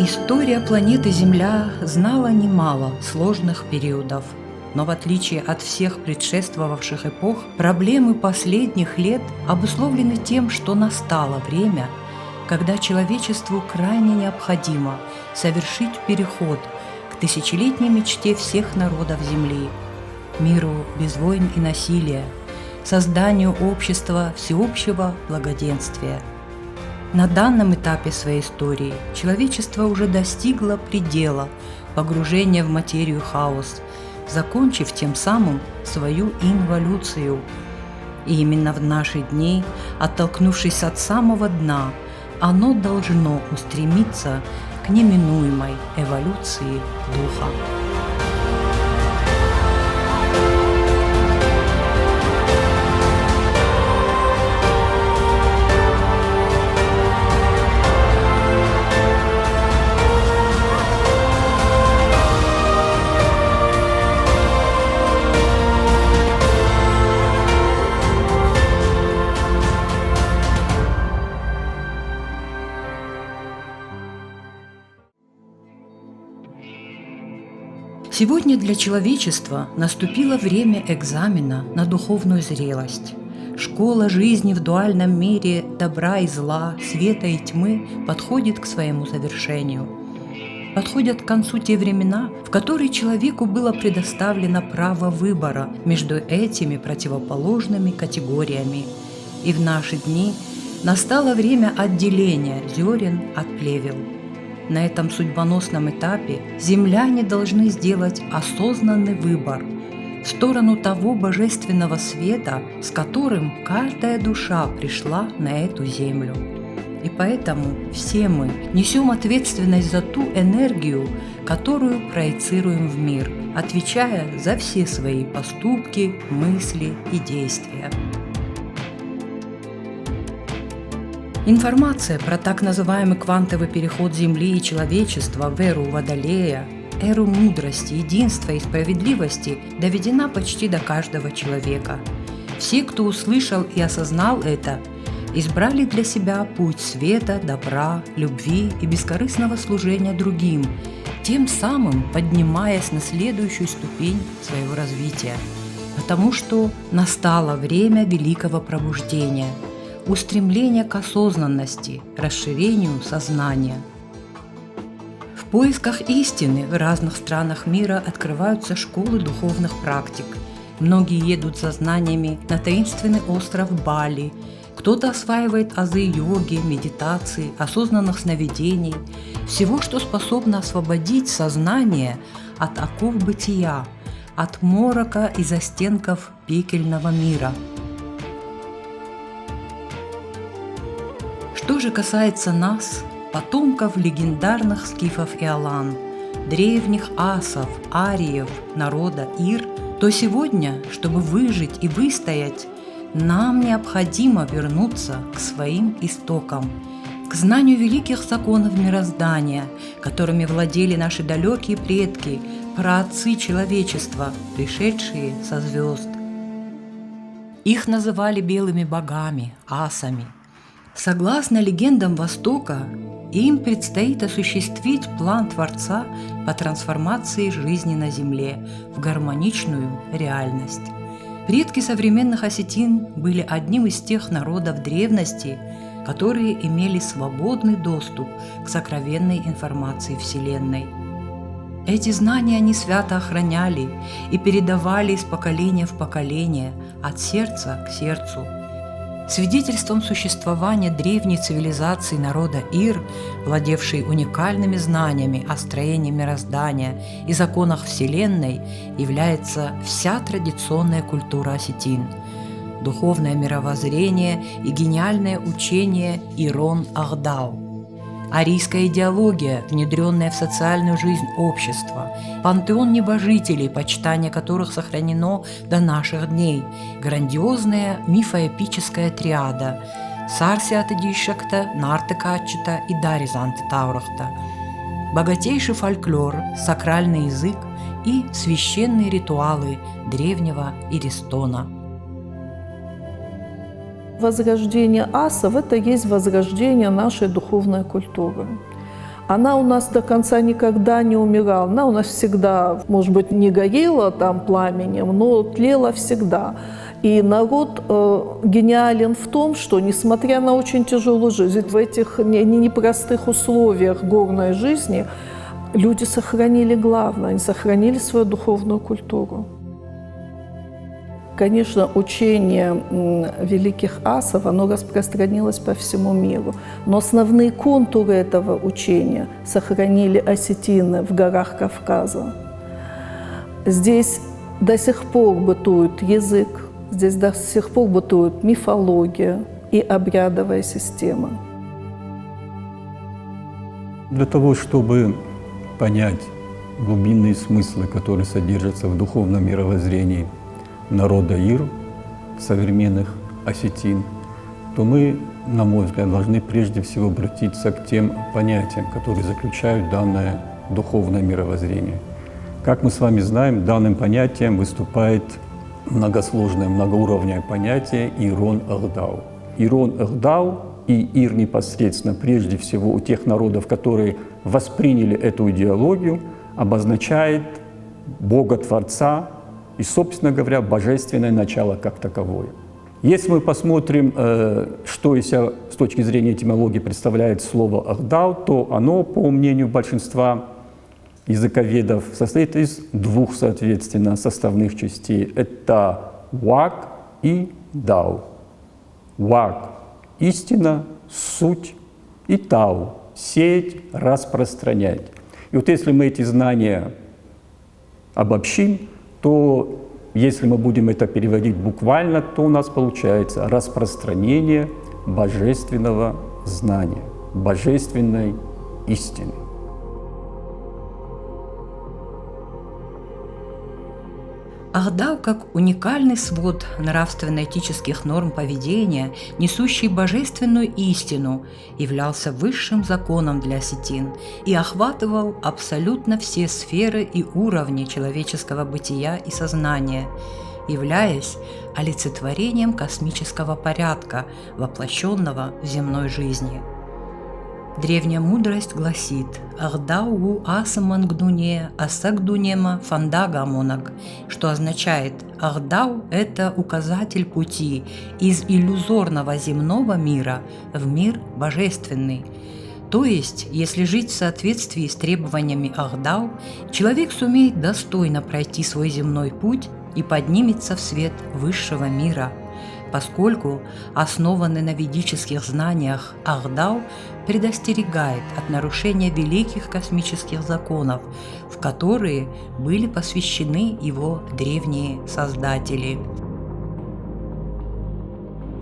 История планеты Земля знала немало сложных периодов, но в отличие от всех предшествовавших эпох, проблемы последних лет обусловлены тем, что настало время, когда человечеству крайне необходимо совершить переход к тысячелетней мечте всех народов Земли, миру без войн и насилия, созданию общества всеобщего благоденствия. На данном этапе своей истории человечество уже достигло предела погружения в материю хаос, закончив тем самым свою инволюцию. И именно в наши дни, оттолкнувшись от самого дна, оно должно устремиться к неминуемой эволюции духа. Сегодня для человечества наступило время экзамена на духовную зрелость. Школа жизни в дуальном мире добра и зла, света и тьмы подходит к своему завершению. Подходят к концу те времена, в которые человеку было предоставлено право выбора между этими противоположными категориями. И в наши дни настало время отделения зерен от плевел. На этом судьбоносном этапе земляне должны сделать осознанный выбор в сторону того божественного света, с которым каждая душа пришла на эту землю. И поэтому все мы несем ответственность за ту энергию, которую проецируем в мир, отвечая за все свои поступки, мысли и действия. Информация про так называемый квантовый переход Земли и человечества в эру Водолея, эру мудрости, единства и справедливости доведена почти до каждого человека. Все, кто услышал и осознал это, избрали для себя путь света, добра, любви и бескорыстного служения другим, тем самым поднимаясь на следующую ступень своего развития. Потому что настало время великого пробуждения, устремление к осознанности, расширению сознания. В поисках истины в разных странах мира открываются школы духовных практик. Многие едут за знаниями на таинственный остров Бали, кто-то осваивает азы йоги, медитации, осознанных сновидений, всего, что способно освободить сознание от оков бытия, от морока и застенков пекельного мира. Что же касается нас, потомков легендарных скифов и алан, древних асов, ариев, народа Ир, то сегодня, чтобы выжить и выстоять, нам необходимо вернуться к своим истокам, к знанию великих законов мироздания, которыми владели наши далекие предки, праотцы человечества, пришедшие со звезд. Их называли белыми богами, асами. Согласно легендам Востока, им предстоит осуществить план Творца по трансформации жизни на Земле в гармоничную реальность. Предки современных осетин были одним из тех народов древности, которые имели свободный доступ к сокровенной информации Вселенной. Эти знания они свято охраняли и передавали из поколения в поколение, от сердца к сердцу. Свидетельством существования древней цивилизации народа Ир, владевшей уникальными знаниями о строении мироздания и законах Вселенной, является вся традиционная культура осетин, духовное мировоззрение и гениальное учение Ирон Ахдау, арийская идеология, внедренная в социальную жизнь общества, пантеон небожителей, почитание которых сохранено до наших дней, грандиозная мифоэпическая триада Сарсиата Дишакта, Нартекачита и Даризанты Таурахта, богатейший фольклор, сакральный язык и священные ритуалы древнего Иристона. Возрождение асов – это есть возрождение нашей духовной культуры. она у нас до конца никогда не умирала. Она у нас всегда, может быть, не горела там пламенем, но тлела всегда. И народ гениален в том, что, несмотря на очень тяжелую жизнь, в этих непростых условиях горной жизни, люди сохранили главное, они сохранили свою духовную культуру. Конечно, учение великих асов, оно распространилось по всему миру, но основные контуры этого учения сохранили осетины в горах Кавказа. Здесь до сих пор бытует язык, здесь до сих пор бытует мифология и обрядовая система. Для того, чтобы понять глубинные смыслы, которые содержатся в духовном мировоззрении народа Ир, современных осетин, то мы, на мой взгляд, должны прежде всего обратиться к тем понятиям, которые заключают данное духовное мировоззрение. Как мы с вами знаем, данным понятием выступает многосложное, многоуровневое понятие Ирон-Агдау. Ирон-Агдау и Ир непосредственно, прежде всего у тех народов, которые восприняли эту идеологию, обозначает Бога-Творца и, собственно говоря, божественное начало как таковое. Если мы посмотрим, что из себя с точки зрения этимологии представляет слово «Агдау», то оно, по мнению большинства языковедов, состоит из двух, соответственно, составных частей. Это «вак» и «дау». «Вак» – истина, суть, и «тау» – сеять, распространять. И вот если мы эти знания обобщим, то если мы будем это переводить буквально, то у нас получается распространение божественного знания, божественной истины. Агдау как уникальный свод нравственно-этических норм поведения, несущий божественную истину, являлся высшим законом для осетин и охватывал абсолютно все сферы и уровни человеческого бытия и сознания, являясь олицетворением космического порядка, воплощенного в земной жизни. Древняя мудрость гласит «Агдау асамангдуне асагдунема фандагамонаг», что означает «Агдау» – это указатель пути из иллюзорного земного мира в мир божественный. То есть, если жить в соответствии с требованиями Агдау, человек сумеет достойно пройти свой земной путь и поднимется в свет высшего мира. Поскольку основанный на ведических знаниях Агдау предостерегает от нарушения великих космических законов, в которые были посвящены его древние создатели.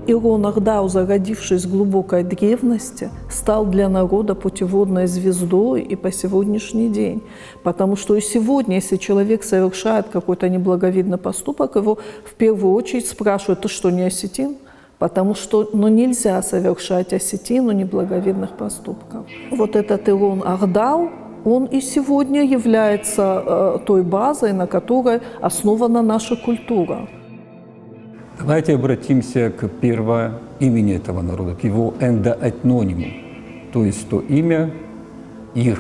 Ирон Агдау, зародившись в глубокой древности, стал для народа путеводной звездой и по сегодняшний день. Потому что и сегодня, если человек совершает какой-то неблаговидный поступок, его в первую очередь спрашивают: «Ты что, не осетин?» Потому что нельзя совершать осетину неблаговидных поступков. Вот этот Ирон Агдау, он и сегодня является той базой, на которой основана наша культура. Давайте обратимся к первоимени этого народа, к его эндоэтнониму, то есть то имя Ир,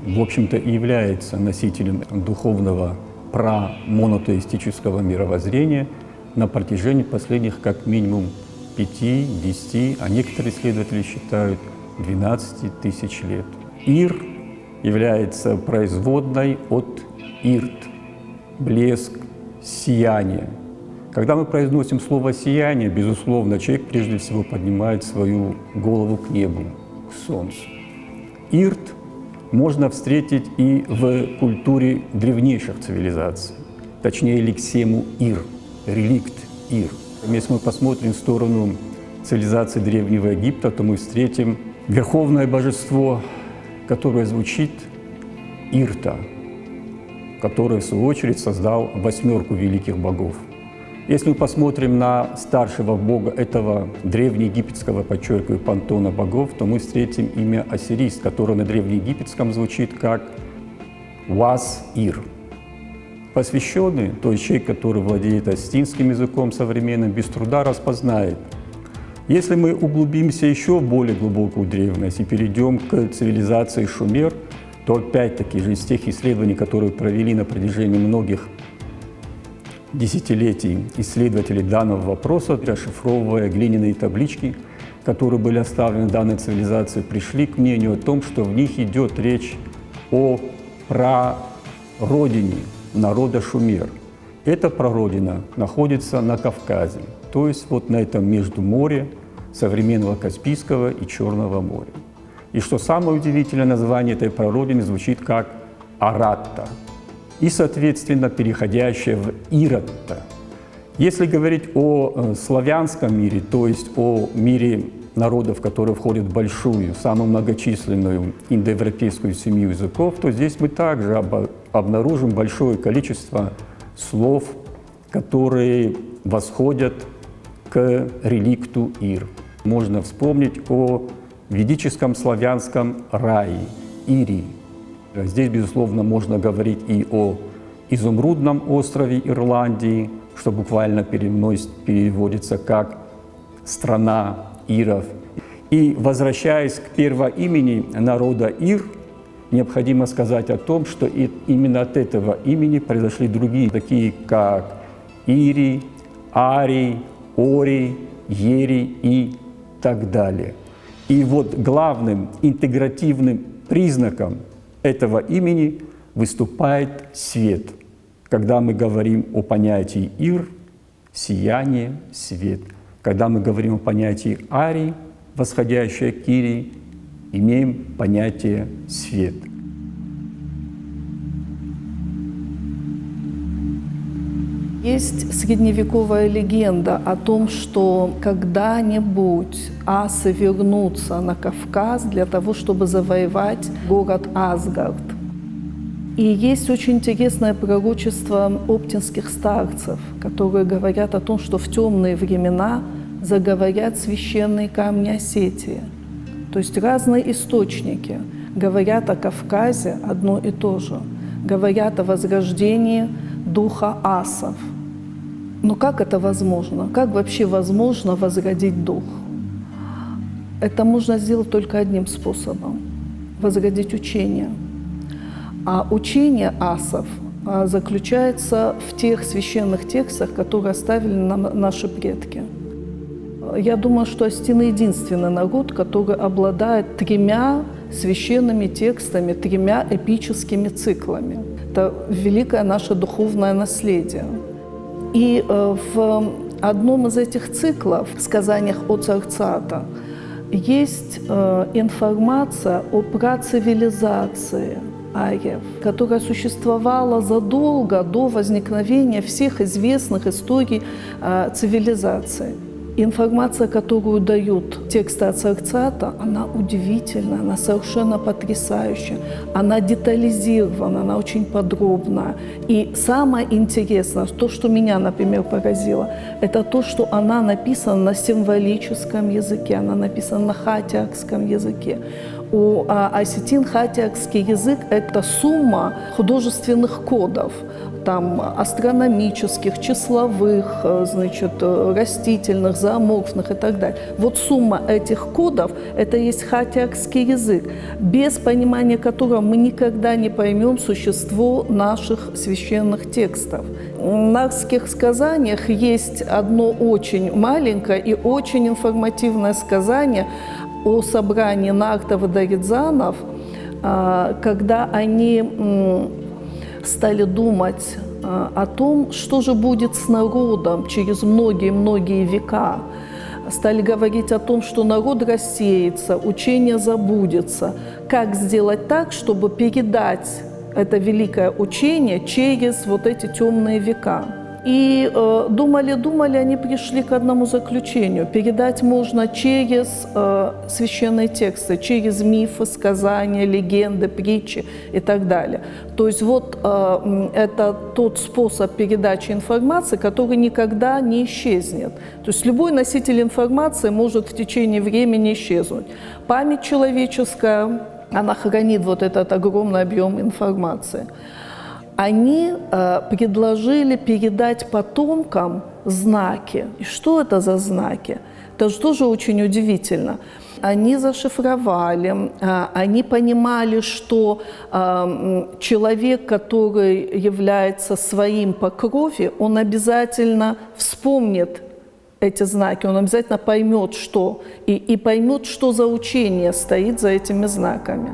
в общем-то, и является носителем духовного прамонотеистического мировоззрения на протяжении последних как минимум 5, 10, а некоторые исследователи считают 12 тысяч лет. Ир является производной от ирт – блеск, сияние. Когда мы произносим слово «сияние», безусловно, человек прежде всего поднимает свою голову к небу, к солнцу. Ирт можно встретить и в культуре древнейших цивилизаций, точнее лексему Ир, реликт Ир. Если мы посмотрим в сторону цивилизации Древнего Египта, то мы встретим верховное божество, которое звучит Ирта, который, в свою очередь, создал 8 великих богов. Если мы посмотрим на старшего бога этого древнеегипетского, подчеркиваю, пантеона богов, то мы встретим имя Осирис, которое на древнеегипетском звучит как Уаз-Ир. Посвященный, то есть человек, который владеет осетинским языком современным, без труда распознает Если мы углубимся еще в более глубокую древность и перейдем к цивилизации шумер, то опять-таки же из тех исследований, которые провели на протяжении многих десятилетий исследователи данного вопроса, расшифровывая глиняные таблички, которые были оставлены данной цивилизацией, пришли к мнению о том, что в них идет речь о прародине народа шумер. Эта прародина находится на Кавказе, то есть вот на этом междуморье современного Каспийского и Черного моря. И что самое удивительное, название этой прародины звучит как Аратта и, соответственно, переходящее в Иратта. Если говорить о славянском мире, то есть о мире народов, которые входят в большую, самую многочисленную индоевропейскую семью языков, то здесь мы также обнаружим большое количество слов, которые восходят к реликту Ир. Можно вспомнить о ведическом славянском рае, Ири. Здесь, безусловно, можно говорить и о изумрудном острове Ирландии, что буквально переводится как «страна Иров». И, возвращаясь к первоимени народа Ир, необходимо сказать о том, что именно от этого имени произошли другие, такие как Ири, Арий, Орий, Ерий и так далее. И вот главным интегративным признаком этого имени выступает свет. Когда мы говорим о понятии Ир, сияние, свет. Когда мы говорим о понятии Арий, восходящее к Ирии, имеем понятие свет. Есть средневековая легенда о том, что когда-нибудь асы вернутся на Кавказ для того, чтобы завоевать город Асгард. И есть очень интересное пророчество оптинских старцев, которые говорят о том, что в темные времена заговорят священные камни Осетии. То есть разные источники говорят о Кавказе одно и то же, говорят о возрождении духа асов. Но как это возможно? Как вообще возможно возродить дух? Это можно сделать только одним способом – возродить учение. А учение асов заключается в тех священных текстах, которые оставили нам наши предки. Я думаю, что осетины – единственный народ, который обладает 3 священными текстами, 3 эпическими циклами. Это великое наше духовное наследие. И в одном из этих циклов, в сказаниях о Царцата, есть информация о працивилизации ариев, которая существовала задолго до возникновения всех известных историй цивилизации. Информация, которую дают тексты от Царцата, она удивительна, она совершенно потрясающая, она детализирована, она очень подробна. И самое интересное, то, что меня, например, поразило, это то, что она написана на символическом языке, она написана на хатиакском языке. У осетин хатиакский язык – это сумма художественных кодов, там, астрономических, числовых, значит, растительных, зооморфных и так далее. Вот сумма этих кодов – это есть хатиакский язык, без понимания которого мы никогда не поймем существо наших священных текстов. В нарских сказаниях есть одно очень маленькое и очень информативное сказание о собрании нартов и даридзанов, когда они стали думать о том, что же будет с народом через многие-многие века. Стали говорить о том, что народ рассеется, учение забудется. Как сделать так, чтобы передать это великое учение через вот эти темные века? И думали, они пришли к одному заключению. Передать можно через священные тексты, через мифы, сказания, легенды, притчи и так далее. То есть вот это тот способ передачи информации, который никогда не исчезнет. То есть любой носитель информации может в течение времени исчезнуть. Память человеческая, она хранит вот этот огромный объем информации. Они предложили передать потомкам знаки. И что это за знаки? Это же тоже очень удивительно. Они зашифровали, они понимали, что человек, который является своим по крови, он обязательно вспомнит эти знаки, он обязательно поймет, что, и поймет, что за учение стоит за этими знаками.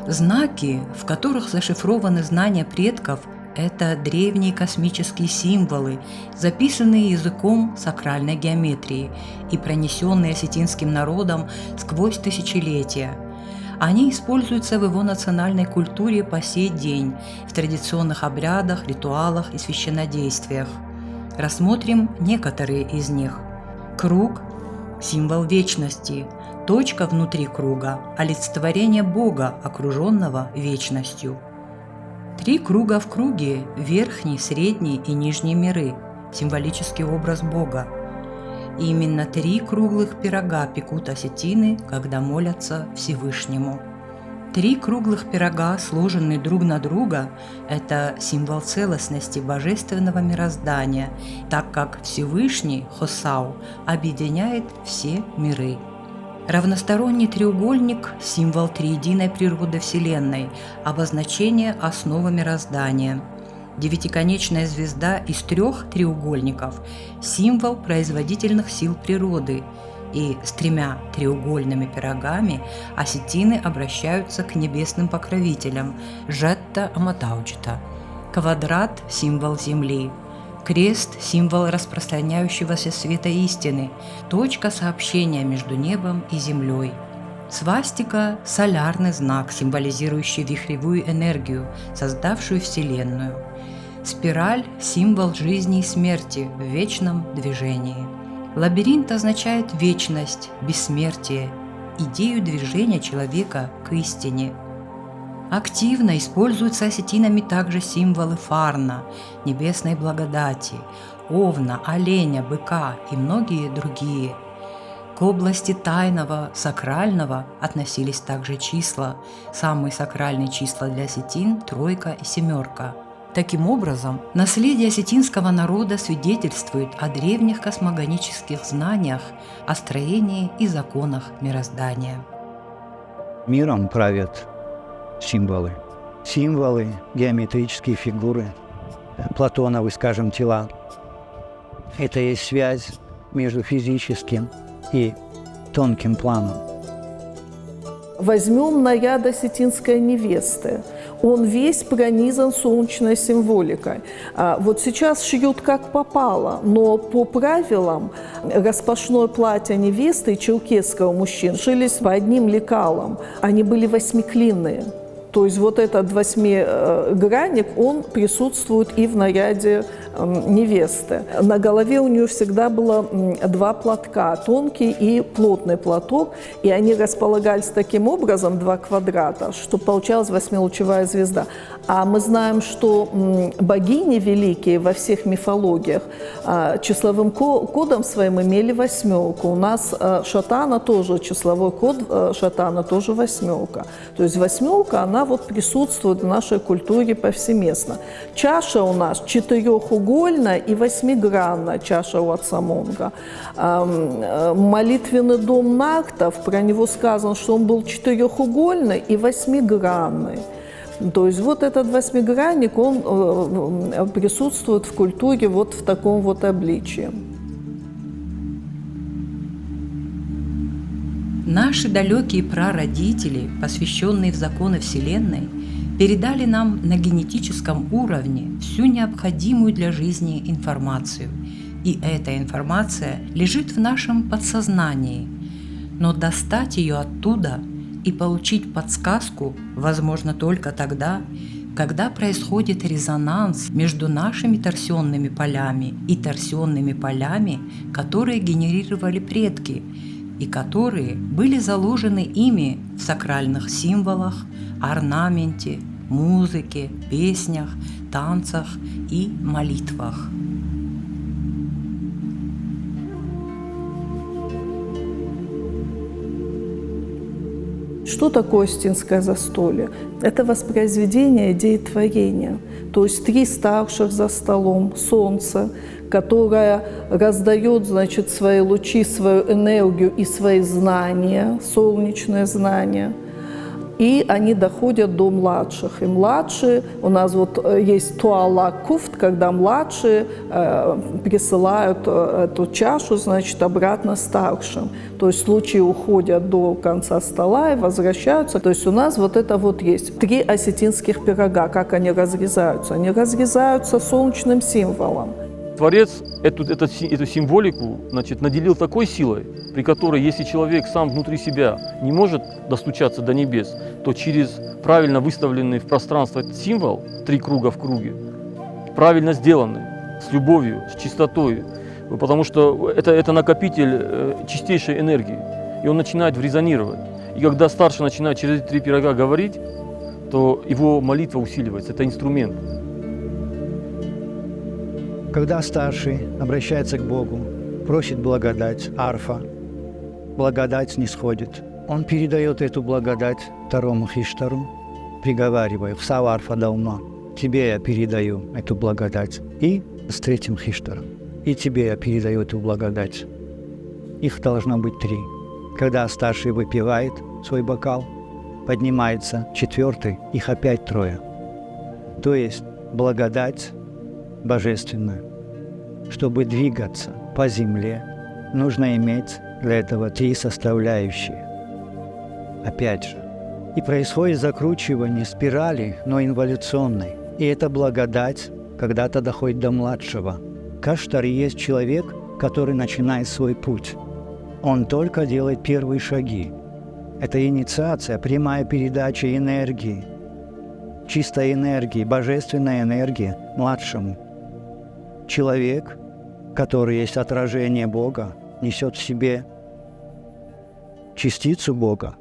Знаки, в которых зашифрованы знания предков, это древние космические символы, записанные языком сакральной геометрии и пронесенные осетинским народом сквозь тысячелетия. Они используются в его национальной культуре по сей день, в традиционных обрядах, ритуалах и священнодействиях. Рассмотрим некоторые из них. Круг – символ вечности, точка внутри круга – олицетворение Бога, окруженного вечностью. 3 круга в круге – верхний, средний и нижний миры, символический образ Бога. И именно 3 круглых пирога пекут осетины, когда молятся Всевышнему. 3 круглых пирога, сложенные друг на друга, это символ целостности божественного мироздания, так как Всевышний, Хосау, объединяет все миры. Равносторонний треугольник – символ триединой природы Вселенной, обозначение основы мироздания. Девятиконечная звезда из 3 треугольников – символ производительных сил природы. И с 3 треугольными пирогами осетины обращаются к небесным покровителям – Жетта Аматауджита. Квадрат – символ Земли. Крест – символ распространяющегося света истины, точка сообщения между небом и землей. Свастика – солярный знак, символизирующий вихревую энергию, создавшую Вселенную. Спираль – символ жизни и смерти в вечном движении. Лабиринт означает вечность, бессмертие, идею движения человека к истине. Активно используются осетинами также символы фарна, небесной благодати, овна, оленя, быка и многие другие. К области тайного, сакрального относились также числа. Самые сакральные числа для осетин – 3 и 7. Таким образом, наследие осетинского народа свидетельствует о древних космогонических знаниях, о строении и законах мироздания. Миром правят символы. Символы, геометрические фигуры, платоновы, скажем, тела. Это есть связь между физическим и тонким планом. Возьмем наряд осетинской невесты. Он весь пронизан солнечной символикой. Вот сейчас шьют как попало, но по правилам распашное платье невесты и черкесского мужчин шились по одним лекалам. Они были 8-клинные. То есть вот этот 8-гранник, он присутствует и в наряде невесты. На голове у нее всегда было 2 платка, тонкий и плотный платок, и они располагались таким образом, 2 квадрата, что получалась 8-лучевая звезда. А мы знаем, что богини великие во всех мифологиях числовым кодом своим имели 8. У нас шатана тоже, числовой код шатана тоже 8. То есть 8, она вот присутствует в нашей культуре повсеместно. Чаша у нас 4-угольная и 8-гранная чаша у отца Монга. Молитвенный дом Нактов, про него сказано, что он был 4-угольный и 8-гранный. То есть вот этот 8-гранник, он присутствует в культуре вот в таком вот обличии. Наши далекие прародители, посвященные в законы Вселенной, передали нам на генетическом уровне всю необходимую для жизни информацию. И эта информация лежит в нашем подсознании. Но достать ее оттуда и получить подсказку возможно только тогда, когда происходит резонанс между нашими торсионными полями и торсионными полями, которые генерировали предки, и которые были заложены ими в сакральных символах, орнаменте, музыке, песнях, танцах и молитвах. Что такое Остинское застолье? Это воспроизведение идеи творения. То есть 3 старших за столом, солнце, которое раздает, значит, свои лучи, свою энергию и свои знания, солнечные знания. И они доходят до младших. И младшие, у нас вот есть туала куфт, когда младшие присылают эту чашу, значит, обратно старшим. То есть лучи уходят до конца стола и возвращаются. То есть у нас вот это вот есть 3 осетинских пирога. Как они разрезаются? Они разрезаются солнечным символом. Творец эту символику, значит, наделил такой силой, при которой, если человек сам внутри себя не может достучаться до небес, то через правильно выставленный в пространство символ, 3 круга в круге, правильно сделанный, с любовью, с чистотой, потому что это накопитель чистейшей энергии, и он начинает резонировать. И когда старший начинает через эти 3 пирога говорить, то его молитва усиливается, это инструмент. Когда старший обращается к Богу, просит благодать, арфа, благодать снисходит. Он передает эту благодать второму хиштару, приговаривая: «Вса арфа давно, тебе я передаю эту благодать». И с 3-м хиштаром: «И тебе я передаю эту благодать». Их должно быть 3. Когда старший выпивает свой бокал, поднимается 4-й, их опять 3. То есть благодать божественную. Чтобы двигаться по земле, нужно иметь для этого 3 составляющие. Опять же, и происходит закручивание спирали, но инволюционной. И эта благодать когда-то доходит до младшего. Каштар есть человек, который начинает свой путь. Он только делает первые шаги. Это инициация, прямая передача энергии, чистой энергии, божественной энергии младшему. Человек, который есть отражение Бога, несет в себе частицу Бога.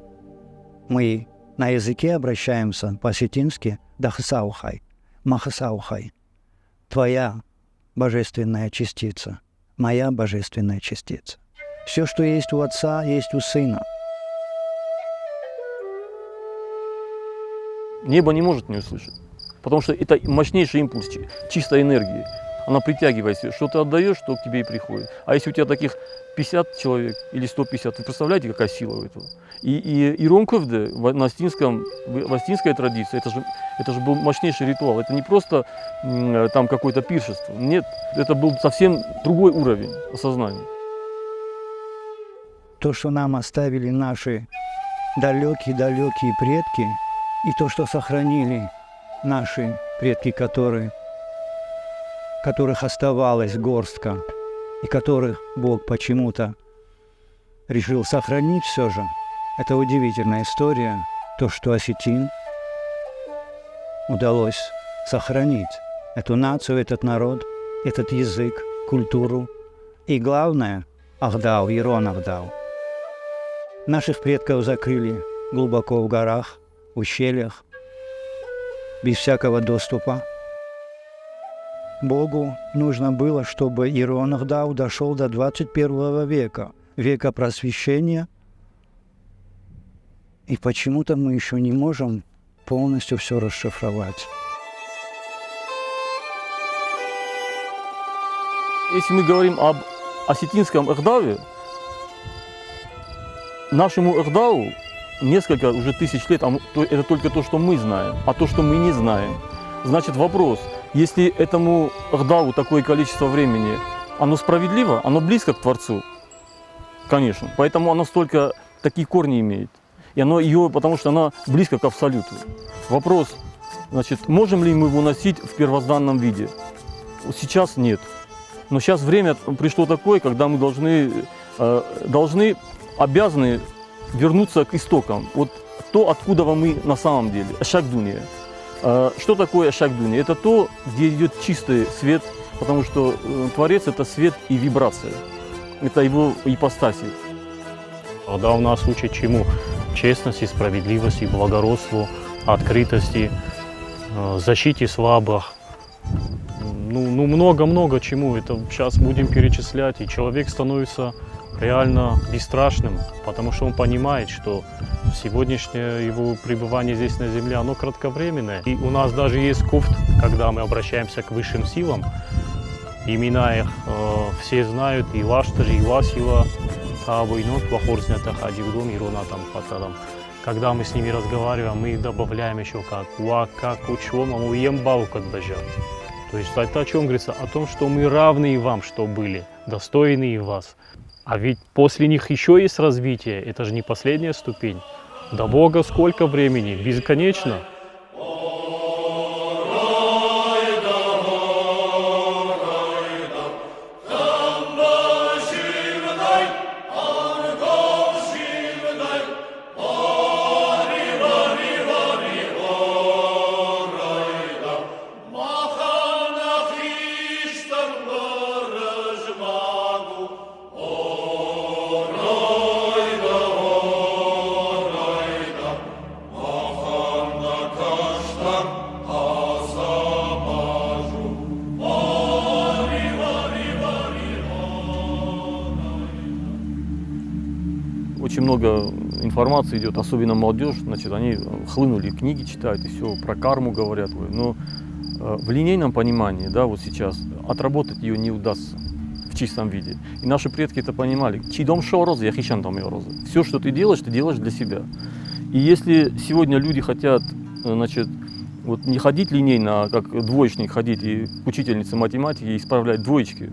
Мы на языке обращаемся по-осетински «дахсаухай», «махасаухай». Твоя божественная частица, моя божественная частица. Все, что есть у Отца, есть у Сына. Небо не может не услышать, потому что это мощнейший импульс чистой энергии. Она притягивается, что ты отдаешь, что к тебе и приходит. А если у тебя таких 50 человек или 150, вы представляете, какая сила у этого? И ромковде в астинской традиции, это же был мощнейший ритуал. Это не просто там какое-то пиршество. Нет, это был совсем другой уровень осознания. То, что нам оставили наши далекие-далекие предки, и то, что сохранили наши предки, которых оставалась горстка, и которых Бог почему-то решил сохранить все же, это удивительная история, то, что осетин удалось сохранить. Эту нацию, этот народ, этот язык, культуру. И главное, Ахдау, Ерон Ахдау. Наших предков закрыли глубоко в горах, ущельях, без всякого доступа. Богу нужно было, чтобы Ерон Ахдау дошел до 21 века, века просвещения. И почему-то мы еще не можем полностью все расшифровать. Если мы говорим об осетинском Ахдаве, нашему Ахдау несколько уже тысяч лет, это только то, что мы знаем, а то, что мы не знаем. Значит, вопрос, если этому Ахдаву такое количество времени, оно справедливо, оно близко к Творцу? Конечно, поэтому оно столько такие корни имеет. И оно ее, потому что она близко к Абсолюту. Вопрос, значит, можем ли мы его носить в первозданном виде? Сейчас нет. Но сейчас время пришло такое, когда мы обязаны вернуться к истокам. Вот то, откуда мы на самом деле. Ашакдуния. Что такое Ашакдуния? Это то, где идет чистый свет, потому что Творец – это свет и вибрация. Это его ипостаси. Когда у нас учат чему? Честности, справедливости, благородству, открытости, защите слабых. Ну много-много чему. Это сейчас будем перечислять, и человек становится реально бесстрашным, потому что он понимает, что сегодняшнее его пребывание здесь на земле, оно кратковременное. И у нас даже есть кофт, когда мы обращаемся к высшим силам, имена их все знают, и Лаштар, и Васила, Табойнот, Вахорзнята, Хадигдом, Иронатам, Патадам. Когда мы с ними разговариваем, мы добавляем еще как «Уака, Кучом, Амуембау, Кадбажа». То есть это о чем говорится? О том, что мы равны вам, что были, достойны и вас. А ведь после них еще есть развитие, это же не последняя ступень. До Бога сколько времени? Бесконечно. Очень много информации идет, особенно молодежь, значит, они хлынули, книги читают и все, про карму говорят. Но в линейном понимании, да, вот сейчас, отработать ее не удастся в чистом виде. И наши предки это понимали. Чий дом шел розы, я хищан там ее розы. Все, что ты делаешь для себя. И если сегодня люди хотят, значит, вот не ходить линейно, а как двоечник ходить и к учительнице математики и исправлять двоечки,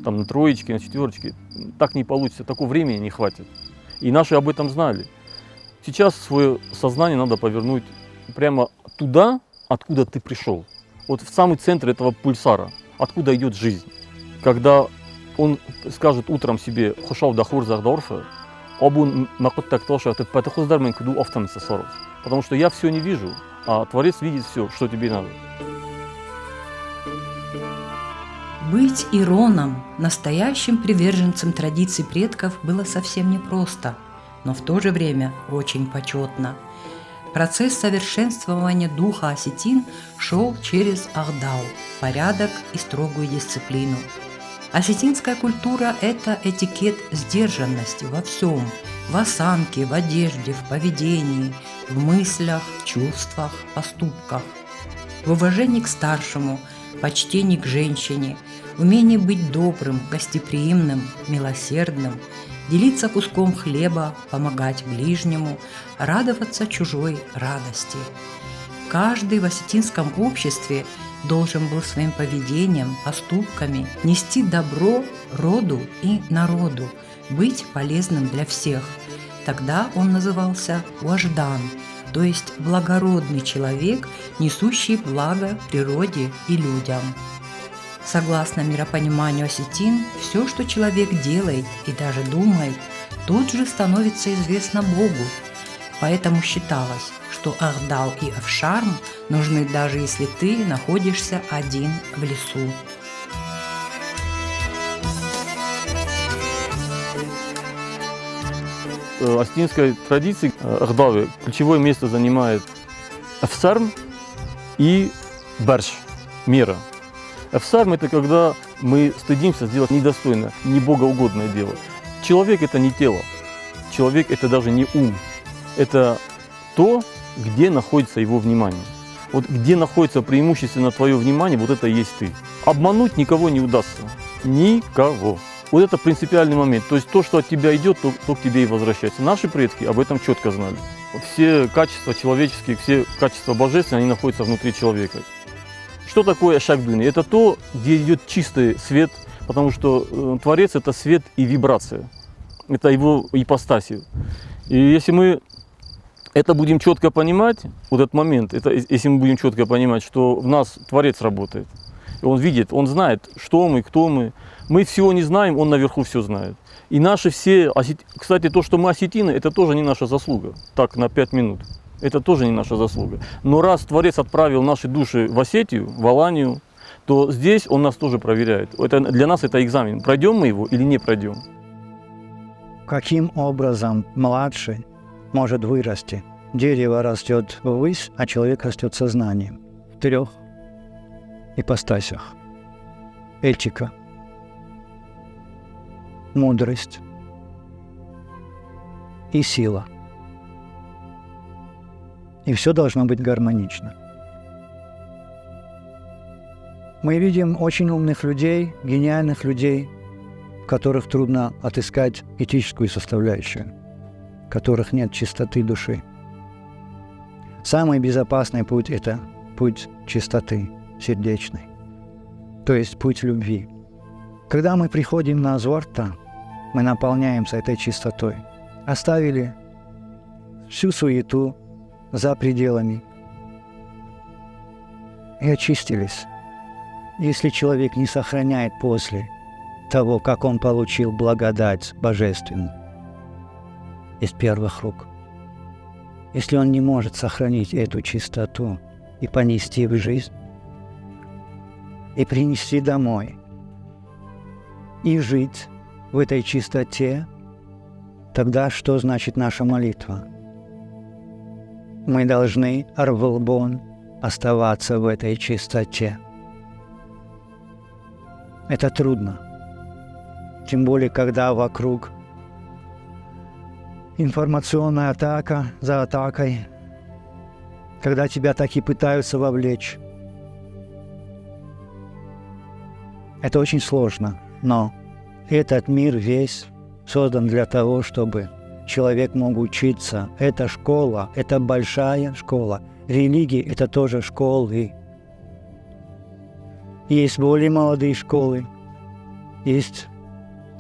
там на троечки, на четверочки, так не получится, такого времени не хватит. И наши об этом знали. Сейчас свое сознание надо повернуть прямо туда, откуда ты пришел. Вот в самый центр этого пульсара, откуда идет жизнь. Когда он скажет утром себе «Хошал дахур захдорфа», обун макот так тоша, это патахуздармен куду офтамца соров. Потому что я все не вижу, а Творец видит все, что тебе надо. Быть Ироном, настоящим приверженцем традиций предков, было совсем непросто, но в то же время очень почетно. Процесс совершенствования духа осетин шел через ахдау – порядок и строгую дисциплину. Осетинская культура – это этикет сдержанности во всем – в осанке, в одежде, в поведении, в мыслях, чувствах, поступках. В уважении к старшему, почтении к женщине, умение быть добрым, гостеприимным, милосердным, делиться куском хлеба, помогать ближнему, радоваться чужой радости. Каждый в осетинском обществе должен был своим поведением, поступками нести добро роду и народу, быть полезным для всех. Тогда он назывался Уаждан, то есть благородный человек, несущий благо природе и людям. Согласно миропониманию осетин, все, что человек делает и даже думает, тут же становится известно Богу. Поэтому считалось, что ахдау и авшарм нужны даже если ты находишься один в лесу. В осетинской традиции ахдавы ключевое место занимает авсарм и барш, мера. Авсарм – это когда мы стыдимся сделать недостойное, не богоугодное дело. Человек – это не тело, человек – это даже не ум. Это то, где находится его внимание. Вот где находится преимущественно твое внимание, вот это и есть ты. Обмануть никого не удастся. Никого. Вот это принципиальный момент. То есть то, что от тебя идет, то к тебе и возвращается. Наши предки об этом четко знали. Все качества человеческие, все качества божественные, они находятся внутри человека. Что такое шагдыны? Это то, где идет чистый свет, потому что Творец – это свет и вибрация. Это его ипостаси. И если мы это будем четко понимать, вот этот момент, если мы будем четко понимать, что в нас Творец работает, и Он видит, Он знает, что мы, кто мы. Мы всего не знаем, Он наверху все знает. И наши все, кстати, то, что мы осетины, это тоже не наша заслуга. Так, на 5 минут. Это тоже не наша заслуга. Но раз Творец отправил наши души в Осетию, в Аланию, то здесь Он нас тоже проверяет. Для нас это экзамен. Пройдем мы его или не пройдем. Каким образом младший может вырасти? Дерево растет ввысь, а человек растет сознанием. В 3 ипостасях. Этика, мудрость и сила. И все должно быть гармонично. Мы видим очень умных людей, гениальных людей, в которых трудно отыскать этическую составляющую, в которых нет чистоты души. Самый безопасный путь – это путь чистоты сердечной, то есть путь любви. Когда мы приходим на Зварта, мы наполняемся этой чистотой, оставили всю суету за пределами и очистились. Если человек не сохраняет после того, как он получил благодать божественную из первых рук, если он не может сохранить эту чистоту и понести в жизнь, и принести домой, и жить в этой чистоте, тогда что значит наша молитва? Мы должны, Арвелбон, оставаться в этой чистоте. Это трудно. Тем более, когда вокруг информационная атака за атакой, когда тебя так и пытаются вовлечь. Это очень сложно, но этот мир весь создан для того, чтобы человек мог учиться. Это школа, это большая школа. Религия – это тоже школы. Есть более молодые школы, есть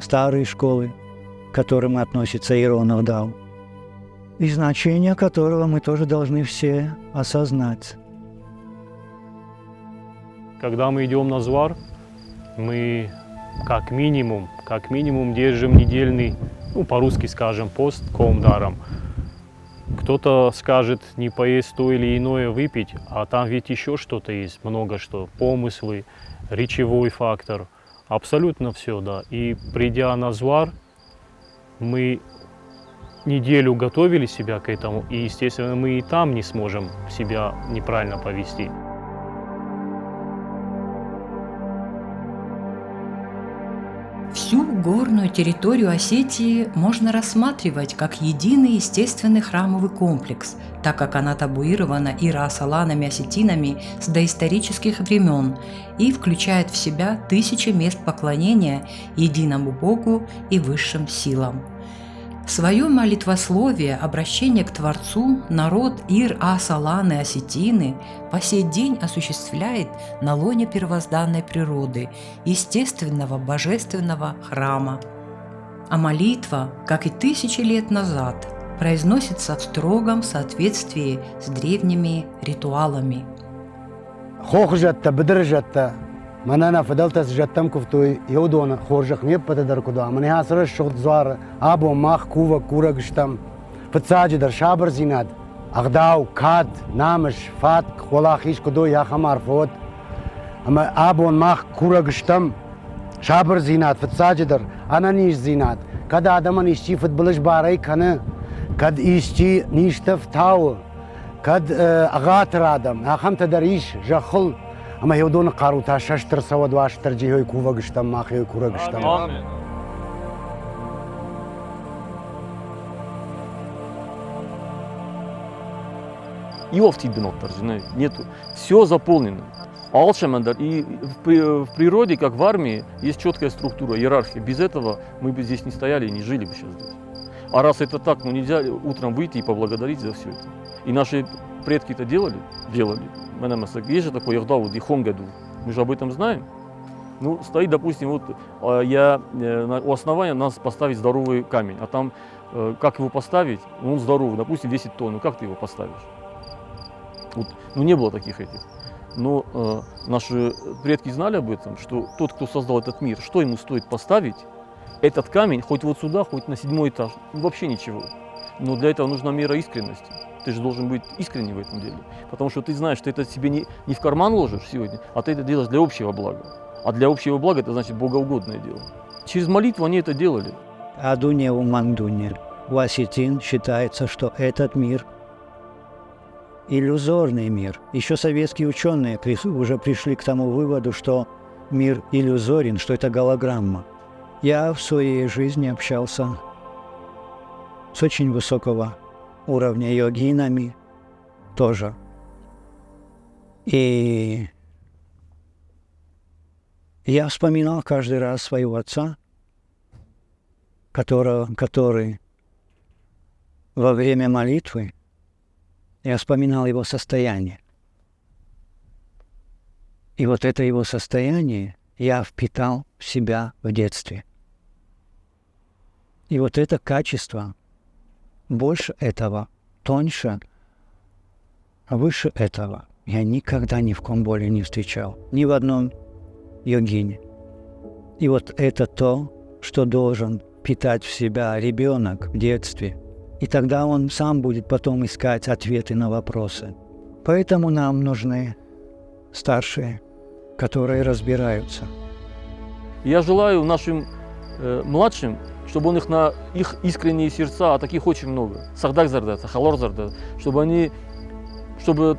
старые школы, к которым относится Иеронов Дау, и значение которого мы тоже должны все осознать. Когда мы идем на Звар, мы как минимум держим недельный, по-русски скажем, пост комдаром. Кто-то скажет не поесть то или иное выпить, а там ведь еще что-то есть, много что, помыслы, речевой фактор, абсолютно все, да. И придя на Звар, мы неделю готовили себя к этому, и, естественно, мы и там не сможем себя неправильно повести. Всю горную территорию Осетии можно рассматривать как единый естественный храмовый комплекс, так как она табуирована иеросаланами-осетинами с доисторических времен и включает в себя тысячи мест поклонения единому Богу и высшим силам. Свое молитвословие, обращение к Творцу народ Ир-Асаланы осетины по сей день осуществляет на лоне первозданной природы, естественного божественного храма. А молитва, как и тысячи лет назад, произносится в строгом соответствии с древними ритуалами. منانا فضلت جتم كفتوي يودون خورجك ميب بتدر كدا من هاسر الشغل زوار ابو ماخ كوفا كورا گشتم فتساج در شابر زيناد اغداو كاد نامش فات خلاخيش كدو يا خمار فوت اما ابو ماخ كورا گشتم شابر زيناد فتساج در انا نيش زيناد كدا ادم نيشي فتبلش باري كنه كد ايشتي نيشتف تاو كد اغاتر ادم اخم تدريش جخل اما يودون قاروتا ششتر سود واشتر جيهوي كوفا گشتم ماخي كورا گشتم. Нету. Все заполнено. Алшамандар. И в природе, как в армии, есть четкая структура, иерархия. Без этого мы бы здесь не стояли и не жили бы сейчас здесь. А раз это так, нельзя утром выйти и поблагодарить за все это. И наши предки это делали. Есть же такой Яхдау Дихонгаду. Мы же об этом знаем. Ну, стоит, допустим, у основания нас поставить здоровый камень. А там, как его поставить? Он здоровый, допустим, 10 тонн. Ну, как ты его поставишь? Вот, не было таких этих. Но наши предки знали об этом, что тот, кто создал этот мир, что ему стоит поставить, этот камень, хоть вот сюда, хоть на 7-й этаж, вообще ничего. Но для этого нужна мера искренности. Ты же должен быть искренним в этом деле. Потому что ты знаешь, что это себе не в карман ложишь сегодня, а ты это делаешь для общего блага. А для общего блага это значит богоугодное дело. Через молитву они это делали. Адуне умандуне. У осетин считается, что этот мир иллюзорный мир. Еще советские ученые уже пришли к тому выводу, что мир иллюзорен, что это голограмма. Я в своей жизни общался с очень высокого уровня йогинами тоже. И я вспоминал каждый раз своего отца, который во время молитвы, я вспоминал его состояние. И вот это его состояние я впитал в себя в детстве. И вот это качество, больше этого, тоньше, выше этого, я никогда ни в ком более не встречал. Ни в одном йогине. И вот это то, что должен питать в себя ребенок в детстве. И тогда он сам будет потом искать ответы на вопросы. Поэтому нам нужны старшие, которые разбираются. Я желаю нашим младшим, чтобы он их искренние сердца, а таких очень много, сагдак зардат, халор зардат, чтобы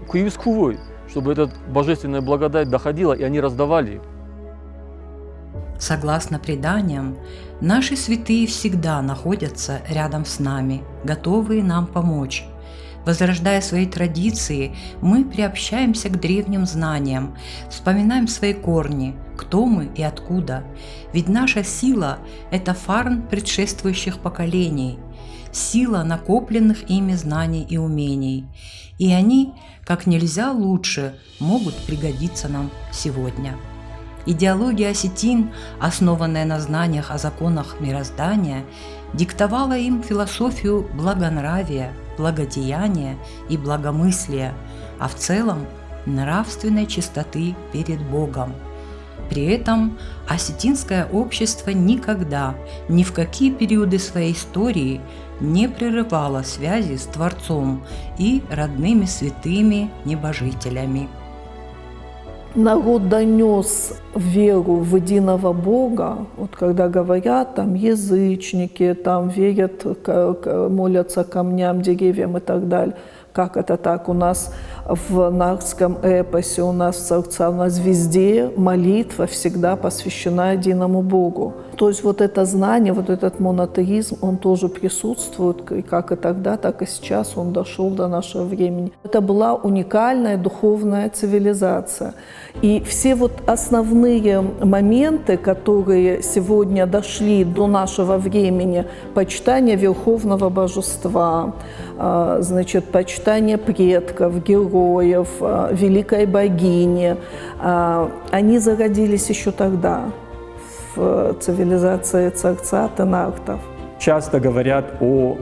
куевскувой, чтобы эта божественная благодать доходила, и они раздавали. Согласно преданиям, наши святые всегда находятся рядом с нами, готовые нам помочь. Возрождая свои традиции, мы приобщаемся к древним знаниям, вспоминаем свои корни, кто мы и откуда. Ведь наша сила – это фарн предшествующих поколений, сила накопленных ими знаний и умений. И они, как нельзя лучше, могут пригодиться нам сегодня. Идеология осетин, основанная на знаниях о законах мироздания, диктовала им философию благонравия, благодеяния и благомыслия, а в целом нравственной чистоты перед Богом. При этом осетинское общество никогда, ни в какие периоды своей истории не прерывало связи с Творцом и родными святыми небожителями. Народ донес веру в единого Бога, вот когда говорят, там язычники, там верят, молятся камням, деревьям и так далее. Как это так? У нас в нахском эпосе, у нас в сердца, у нас везде молитва всегда посвящена единому Богу. То есть вот это знание, вот этот монотеизм, он тоже присутствует, и как и тогда, так и сейчас он дошел до нашего времени. Это была уникальная духовная цивилизация. И все вот основные моменты, которые сегодня дошли до нашего времени, почитание Верховного Божества, значит, почитание предков, героев, великой богини, они зародились еще тогда в цивилизации царца тенартов. Часто говорят о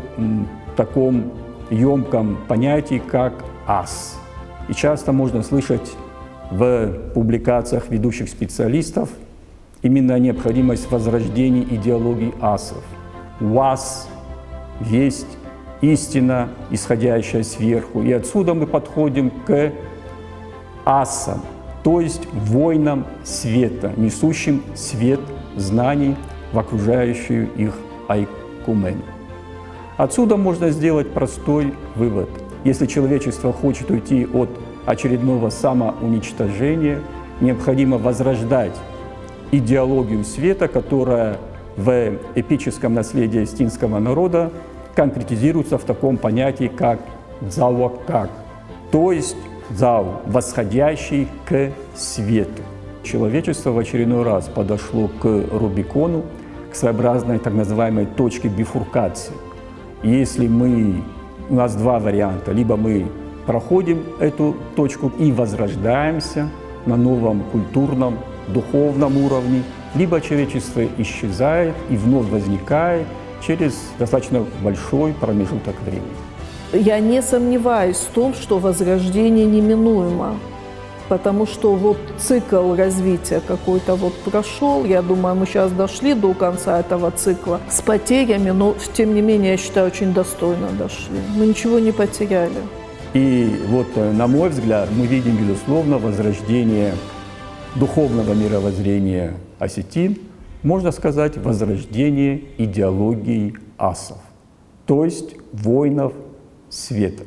таком емком понятии, как ас. И часто можно слышать в публикациях ведущих специалистов именно необходимость возрождения идеологии асов. У ас есть истина, исходящая сверху. И отсюда мы подходим к асам, то есть воинам света, несущим свет знаний в окружающую их айкумен. Отсюда можно сделать простой вывод. Если человечество хочет уйти от очередного самоуничтожения, необходимо возрождать идеологию света, которая в эпическом наследии осетинского народа конкретизируется в таком понятии, как дзауакак, то есть дзау, восходящий к свету. Человечество в очередной раз подошло к Рубикону, к своеобразной так называемой точке бифуркации. Если у нас два варианта, либо мы проходим эту точку и возрождаемся на новом культурном, духовном уровне, либо человечество исчезает и вновь возникает через достаточно большой промежуток времени. Я не сомневаюсь в том, что возрождение неминуемо, потому что вот цикл развития какой-то вот прошел, я думаю, мы сейчас дошли до конца этого цикла с потерями, но тем не менее, я считаю, очень достойно дошли. Мы ничего не потеряли. И вот, на мой взгляд, мы видим, безусловно, возрождение духовного мировоззрения осетин, можно сказать, возрождение идеологии асов, то есть воинов света.